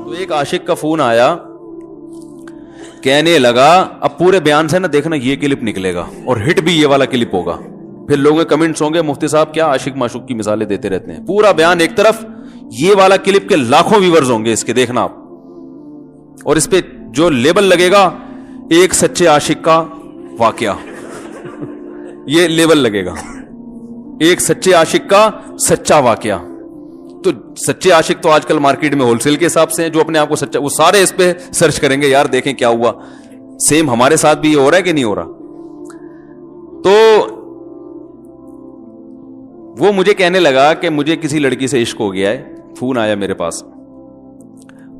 تو ایک عاشق کا فون آیا, کہنے لگا اب پورے بیان سے نا دیکھنا یہ کلپ نکلے گا اور ہٹ بھی یہ والا کلپ ہوگا, پھر لوگوں کے کمنٹس ہوں گے مفتی صاحب کیا عاشق معشوق کی مثالیں دیتے رہتے ہیں. پورا بیان ایک طرف, یہ والا کلپ کے لاکھوں ویورز ہوں گے اس کے, دیکھنا آپ, اور اس پہ جو لیبل لگے گا ایک سچے عاشق کا واقعہ, یہ لیبل لگے گا ایک سچے عاشق کا سچا واقعہ. تو سچے عاشق تو آج کل مارکیٹ میں ہول سیل کے حساب سے ہیں, جو اپنے آپ کو سچا, وہ سارے اس پہ سرچ کریں گے یار دیکھیں کیا ہوا, سیم ہمارے ساتھ بھی یہ ہو رہا ہے کہ نہیں ہو رہا. تو وہ مجھے کہنے لگا کہ مجھے کسی لڑکی سے عشق ہو گیا ہے, فون آیا میرے پاس,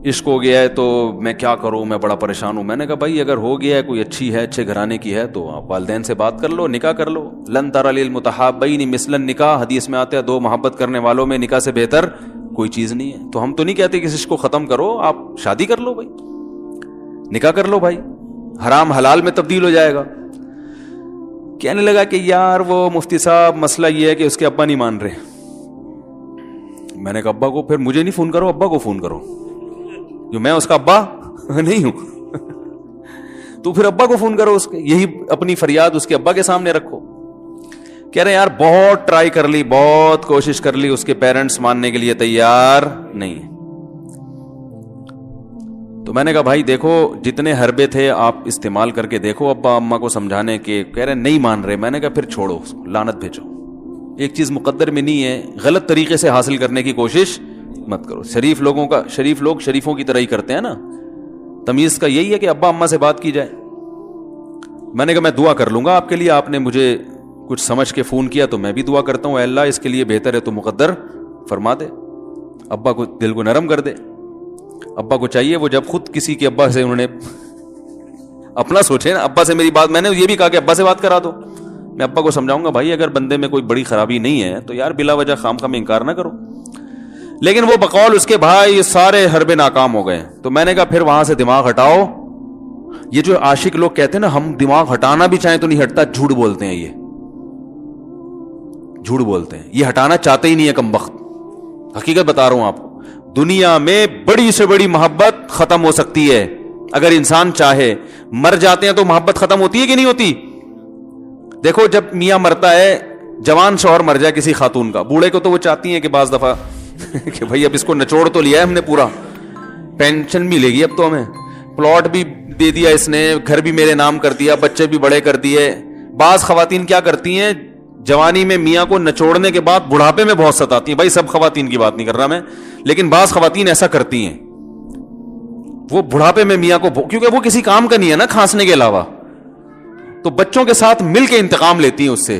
عشق ہو گیا ہے تو میں کیا کروں, میں بڑا پریشان ہوں. میں نے کہا بھائی اگر ہو گیا ہے, کوئی اچھی ہے, اچھے گھرانے کی ہے, تو آپ والدین سے بات کر لو, نکاح کر لو. لن تر للمتحابین مثل النکاح, حدیث میں آتا ہے دو محبت کرنے والوں میں نکاح سے بہتر کوئی چیز نہیں ہے. تو ہم تو نہیں کہتے کہ اس عشق کو ختم کرو, آپ شادی کر لو بھائی, نکاح کر لو بھائی, حرام حلال میں تبدیل ہو جائے گا. کہنے لگا کہ یار وہ مفتی صاحب مسئلہ یہ ہے کہ اس کے ابا نہیں مان رہے. میں نے کہا ابا کو, پھر مجھے نہیں فون کرو, ابا کو فون کرو, جو میں اس کا ابا نہیں ہوں. تو پھر ابا کو فون کرو, اس کے یہی اپنی فریاد اس کے ابا کے سامنے رکھو. کہہ رہے یار بہت ٹرائی کر لی, بہت کوشش کر لی, اس کے پیرنٹس ماننے کے لیے تیار نہیں. تو میں نے کہا بھائی دیکھو جتنے حربے تھے آپ استعمال کر کے دیکھو ابا اماں کو سمجھانے کے, کہہ رہے نہیں مان رہے. میں نے کہا پھر چھوڑو, لعنت بھیجو, ایک چیز مقدر میں نہیں ہے, غلط طریقے سے حاصل کرنے کی کوشش مت کرو. شریف لوگ شریفوں کی طرح ہی کرتے ہیں نا, تمیز کا یہی ہے کہ ابا اماں سے بات کی جائے. میں نے کہا میں دعا کر لوں گا آپ کے لیے, آپ نے مجھے کچھ سمجھ کے فون کیا تو میں بھی دعا کرتا ہوں, اے اللہ اس کے لیے بہتر ہے تو مقدر فرما دے, ابا کو دل کو نرم کر دے. ابا کو چاہیے وہ جب خود کسی کے ابا سے انہوں نے اپنا سوچے نا, ابا سے میری بات, میں نے یہ بھی کہا کہ ابا سے بات کرا دو. میں ابا کو سمجھاؤں گا بھائی اگر بندے میں کوئی بڑی خرابی نہیں ہے تو یار بلا وجہ خام خام انکار نہ کرو. لیکن وہ بقول اس کے بھائی سارے حربے ناکام ہو گئے. تو میں نے کہا پھر وہاں سے دماغ ہٹاؤ. یہ جو عاشق لوگ کہتے ہیں نا ہم دماغ ہٹانا بھی چاہیں تو نہیں ہٹتا, جھوٹ بولتے ہیں, یہ جھوٹ بولتے ہیں, یہ ہٹانا چاہتے ہی نہیں ہے کمبخت. حقیقت بتا رہا ہوں آپ کو, دنیا میں بڑی سے بڑی محبت ختم ہو سکتی ہے اگر انسان چاہے. مر جاتے ہیں تو محبت ختم ہوتی ہے کہ نہیں ہوتی؟ دیکھو جب میاں مرتا ہے, جوان شوہر مر جائے کسی خاتون کا, بوڑھے کو تو وہ چاہتی ہیں کہ بعض دفعہ کہ بھائی اب اس کو نچوڑ تو لیا ہے ہم نے, پورا پینشن ملے گی اب تو ہمیں, پلاٹ بھی دے دیا اس نے, گھر بھی میرے نام کر دیا, بچے بھی بڑے کر دیے. بعض خواتین کیا کرتی ہیں, جوانی میں میاں کو نچوڑنے کے بعد بڑھاپے میں بہت ستاتی ہیں. بھائی سب خواتین کی بات نہیں کر رہا میں, لیکن بعض خواتین ایسا کرتی ہیں, وہ بڑھاپے میں میاں کو, کیونکہ وہ کسی کام کا نہیں ہے نا کھانسنے کے علاوہ, تو بچوں کے ساتھ مل کے انتقام لیتی ہیں اس سے.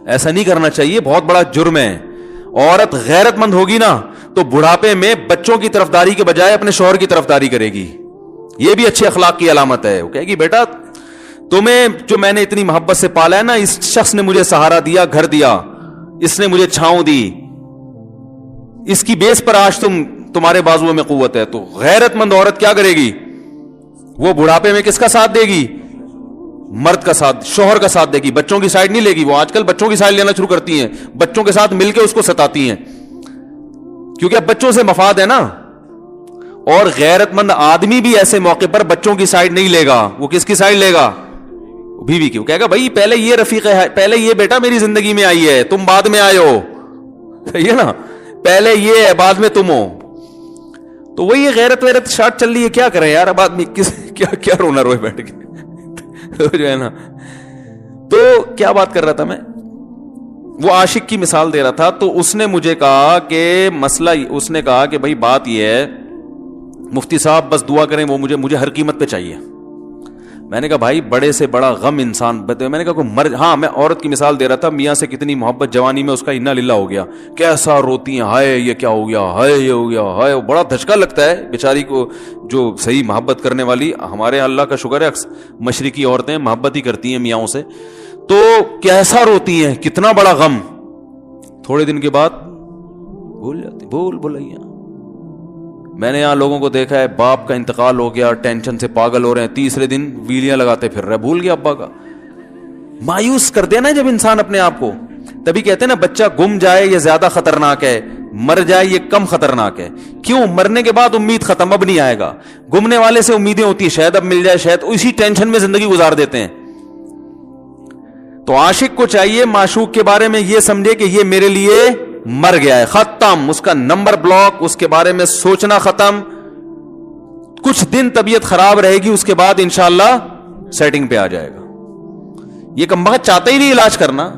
ایسا نہیں کرنا چاہیے, بہت بڑا جرم ہے. عورت غیرت مند ہوگی نا تو بڑھاپے میں بچوں کی طرفداری کے بجائے اپنے شوہر کی طرفداری کرے گی. یہ بھی اچھے اخلاق کی علامت ہے. وہ کہے گی بیٹا تمہیں جو میں نے اتنی محبت سے پالا ہے نا, اس شخص نے مجھے سہارا دیا, گھر دیا, اس نے مجھے چھاؤں دی, اس کی بیس پر آج تمہارے بازوؤں میں قوت ہے. تو غیرت مند عورت کیا کرے گی, وہ بڑھاپے میں کس کا ساتھ دے گی, مرد کا ساتھ, شوہر کا ساتھ دے گی, بچوں کی سائیڈ نہیں لے گی. وہ آج کل بچوں کی سائیڈ لینا شروع کرتی ہیں, بچوں کے ساتھ مل کے اس کو ستاتی ہیں, کیونکہ اب بچوں سے مفاد ہے نا. اور غیرت مند آدمی بھی ایسے موقع پر بچوں کی سائیڈ نہیں لے گا. وہ کس کی سائیڈ لے گا, بیوی کی. وہ کہے گا بھائی پہلے یہ رفیق ہے, پہلے یہ بیٹا میری زندگی میں آئی ہے, تم بعد میں آئے ہو, صحیح ہے نا, پہلے یہ ہے بعد میں تم ہو. تو وہی غیرت ویرت شارٹ چل رہی ہے. کیا کریں یار اب آدمی کیا رونا روئے بیٹھ کے جو ہے نا. تو کیا بات کر رہا تھا میں, وہ عاشق کی مثال دے رہا تھا. تو اس نے مجھے کہا کہ مسئلہ, اس نے کہا کہ بھائی بات یہ ہے مفتی صاحب بس دعا کریں, وہ مجھے ہر قیمت پہ چاہیے. میں نے کہا بھائی بڑے سے بڑا غم انسان, میں نے کہا ہاں میں عورت کی مثال دے رہا تھا, میاں سے کتنی محبت جوانی میں اس کا انا للہ ہو گیا, کیسا روتی ہیں, ہائے یہ کیا ہو گیا, ہائے یہ ہو گیا, ہائے. بڑا دھچکا لگتا ہے بیچاری کو, جو صحیح محبت کرنے والی. ہمارے اللہ کا شکر ہے مشرقی عورتیں محبت ہی کرتی ہیں میاں سے, تو کیسا روتی ہیں, کتنا بڑا غم. تھوڑے دن کے بعد بھول جاتی, بھولائیے. میں نے یہاں لوگوں کو دیکھا ہے, باپ کا انتقال ہو گیا, ٹینشن سے پاگل ہو رہے ہیں, تیسرے دن ویلیاں لگاتے پھر رہے, بھول گیا ابا کا. مایوس کر دینا جب انسان اپنے آپ کو. تبھی کہتے ہیں نا بچہ گم جائے یہ زیادہ خطرناک ہے, مر جائے یہ کم خطرناک ہے. کیوں؟ مرنے کے بعد امید ختم, اب نہیں آئے گا. گمنے والے سے امیدیں ہوتی ہیں شاید اب مل جائے, شاید اسی ٹینشن میں زندگی گزار دیتے ہیں. تو عاشق کو چاہیے معشوق کے بارے میں یہ سمجھے کہ یہ میرے لیے مر گیا ہے, ختم, اس کا نمبر بلاک, اس کے بارے میں سوچنا ختم. کچھ دن طبیعت خراب رہے گی, اس کے بعد انشاءاللہ سیٹنگ پہ آ جائے گا. یہ کمبخت چاہتا ہی نہیں علاج کرنا,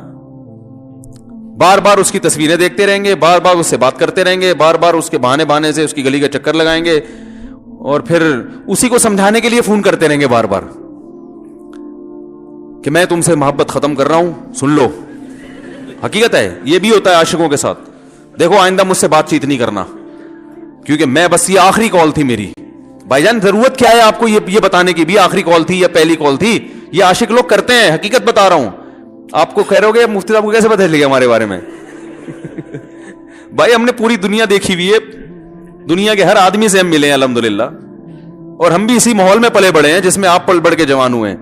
بار بار اس کی تصویریں دیکھتے رہیں گے, بار بار اس سے بات کرتے رہیں گے, بار بار اس کے بہانے سے اس کی گلی کا چکر لگائیں گے, اور پھر اسی کو سمجھانے کے لیے فون کرتے رہیں گے بار بار کہ میں تم سے محبت ختم کر رہا ہوں, سن لو. حقیقت ہے, یہ بھی ہوتا ہے عاشقوں کے ساتھ. دیکھو آئندہ مجھ سے بات چیت نہیں کرنا, کیونکہ میں بس یہ آخری کال تھی میری. بھائی جان ضرورت کیا ہے آپ کو یہ بتانے کی بھی آخری کال تھی یا پہلی کال تھی؟ یہ عاشق لوگ کرتے ہیں, حقیقت بتا رہا ہوں. آپ کو کہہ رہے ہو گے مفتی صاحب کو کیسے پتہ چل گیا ہمارے بارے میں؟ بھائی ہم نے پوری دنیا دیکھی ہوئی ہے, دنیا کے ہر آدمی سے ہم ملے ہیں الحمدللہ, اور ہم بھی اسی ماحول میں پلے بڑے ہیں جس میں آپ پل بڑھ کے جوان ہوئے ہیں.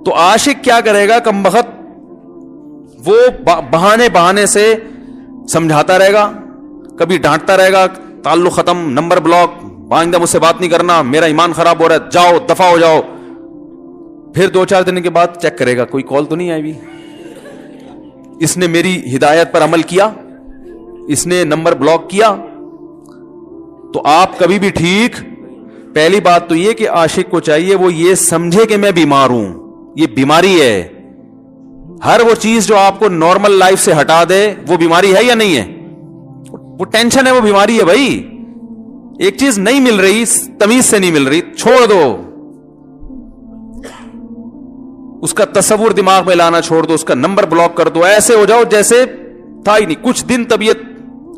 تو عاشق کیا کرے گا کمبخت, وہ بہانے سے سمجھاتا رہے گا, کبھی ڈانٹتا رہے گا, تعلق ختم, نمبر بلاک, آئندہ مجھ سے بات نہیں کرنا, میرا ایمان خراب ہو رہا ہے, جاؤ دفع ہو جاؤ. پھر 2-4 دن کے بعد چیک کرے گا کوئی کال تو نہیں آئی بھی, اس نے میری ہدایت پر عمل کیا, اس نے نمبر بلاک کیا. تو آپ کبھی بھی ٹھیک. پہلی بات تو یہ کہ عاشق کو چاہیے وہ یہ سمجھے کہ میں بیمار ہوں, یہ بیماری ہے. ہر وہ چیز جو آپ کو نارمل لائف سے ہٹا دے وہ بیماری ہے یا نہیں ہے؟ وہ ٹینشن ہے, وہ بیماری ہے بھائی. ایک چیز نہیں مل رہی, تمیز سے نہیں مل رہی, چھوڑ دو, اس کا تصور دماغ میں لانا چھوڑ دو, اس کا نمبر بلاک کر دو, ایسے ہو جاؤ جیسے تھا ہی نہیں. کچھ دن طبیعت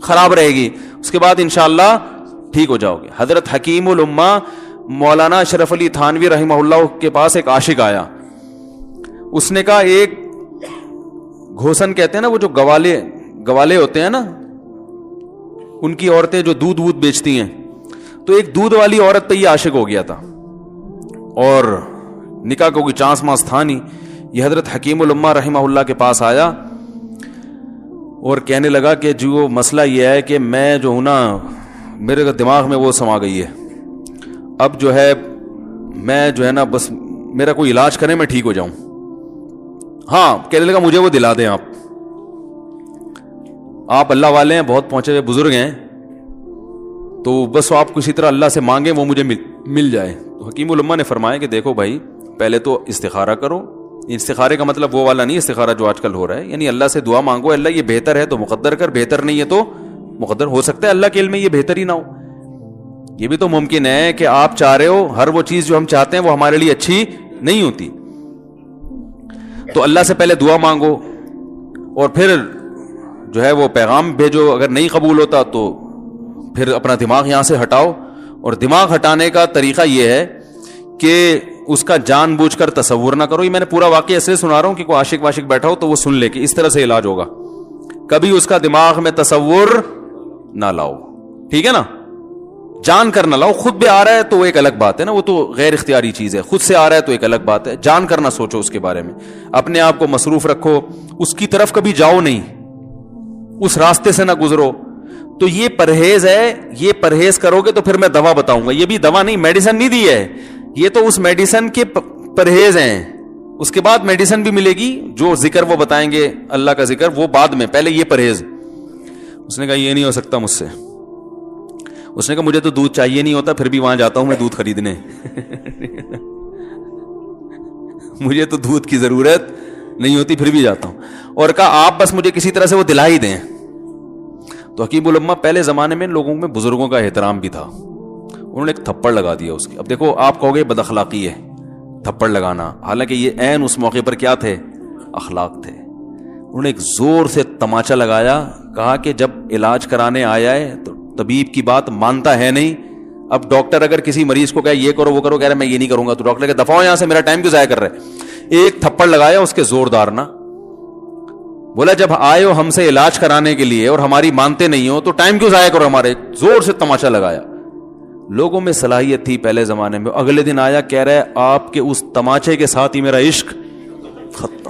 خراب رہے گی, اس کے بعد انشاءاللہ ٹھیک ہو جاؤ گے. حضرت حکیم الامہ مولانا اشرف علی تھانوی رحمہ اللہ کے پاس ایک عاشق آیا. اس نے کہا ایک گھوسن کہتے ہیں نا, وہ جو گوالے ہوتے ہیں نا, ان کی عورتیں جو دودھ بیچتی ہیں, تو ایک دودھ والی عورت پہ یہ عاشق ہو گیا تھا, اور نکاح کو کوئی چانس مانس تھا نہیں. یہ حضرت حکیم الامہ رحمہ اللہ کے پاس آیا اور کہنے لگا کہ جو مسئلہ یہ ہے کہ میں جو ہوں نا, میرے دماغ میں وہ سما گئی ہے, اب جو ہے میں جو ہے نا بس میرا کوئی علاج کریں میں ٹھیک ہو جاؤں. ہاں, کہنے لگا مجھے وہ دلا دیں آپ اللہ والے ہیں, بہت پہنچے ہوئے بزرگ ہیں, تو بس آپ کسی طرح اللہ سے مانگیں وہ مجھے مل جائے. تو حکیم الامہ نے فرمایا کہ دیکھو بھائی, پہلے تو استخارہ کرو. استخارے کا مطلب وہ والا نہیں استخارہ جو آج کل ہو رہا ہے, یعنی اللہ سے دعا مانگو, اللہ یہ بہتر ہے تو مقدر کر, بہتر نہیں ہے تو مقدر. ہو سکتا ہے اللہ کے علم میں یہ بہتر ہی نہ ہو, یہ بھی تو ممکن ہے کہ آپ چاہ رہے ہو ہر وہ چیز جو ہم چاہتے ہیں وہ ہمارے لیے اچھی نہیں ہوتی. تو اللہ سے پہلے دعا مانگو, اور پھر جو ہے وہ پیغام بھیجو. اگر نہیں قبول ہوتا تو پھر اپنا دماغ یہاں سے ہٹاؤ. اور دماغ ہٹانے کا طریقہ یہ ہے کہ اس کا جان بوجھ کر تصور نہ کرو. یہ میں نے پورا واقعہ ایسے سنا رہا ہوں کہ کوئی عاشق واشق بیٹھا ہو تو وہ سن لے کہ اس طرح سے علاج ہوگا. کبھی اس کا دماغ میں تصور نہ لاؤ, ٹھیک ہے نا, جان کر نہ لاؤ. خود بھی آ رہا ہے تو ایک الگ بات ہے نا, وہ تو غیر اختیاری چیز ہے. خود سے آ رہا ہے تو ایک الگ بات ہے. جان کر نہ سوچو اس کے بارے میں, اپنے آپ کو مصروف رکھو, اس کی طرف کبھی جاؤ نہیں, اس راستے سے نہ گزرو. تو یہ پرہیز ہے, یہ پرہیز کرو گے تو پھر میں دوا بتاؤں گا. یہ بھی دوا نہیں, میڈیسن نہیں دی ہے, یہ تو اس میڈیسن کے پرہیز ہیں. اس کے بعد میڈیسن بھی ملے گی, جو ذکر وہ بتائیں گے اللہ کا ذکر وہ بعد میں, پہلے یہ پرہیز. اس نے کہا یہ نہیں ہو سکتا مجھ سے. اس نے کہا مجھے تو دودھ چاہیے نہیں ہوتا, پھر بھی وہاں جاتا ہوں میں دودھ خریدنے. مجھے تو دودھ کی ضرورت نہیں ہوتی, پھر بھی جاتا ہوں. اور کہا آپ بس مجھے کسی طرح سے وہ دلا ہی دیں. تو حکیم الامہ پہلے زمانے میں لوگوں میں بزرگوں کا احترام بھی تھا, انہوں نے ایک تھپڑ لگا دیا اس کے. اب دیکھو آپ کہو گے بد اخلاقی ہے تھپڑ لگانا, حالانکہ یہ عین اس موقع پر کیا تھے, اخلاق تھے. انہوں نے ایک زور سے تماچا لگایا, کہا کہ جب علاج کرانے آیا ہے تو طبیب کی بات مانتا ہے نہیں. اب ڈاکٹر اگر کسی مریض کو کہے یہ کرو وہ کرو, کہہ رہا میں یہ نہیں کروں گا, تو ڈاکٹر کہ دفعہ یہاں سے, میرا ٹائم کیوں ضائع کر رہے. ایک تھپڑ لگایا اس کے زوردار نا, بولا جب آئے ہو ہم سے علاج کرانے کے لیے اور ہماری مانتے نہیں ہو تو ٹائم کیوں ضائع کرو ہمارے. زور سے تماچا لگایا. لوگوں میں صلاحیت تھی پہلے زمانے میں. اگلے دن آیا, کہہ رہا ہے آپ کے اس تماچے کے ساتھ ہی میرا عشق ختم.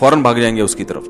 فوراً بھاگ جائیں گے اس کی طرف.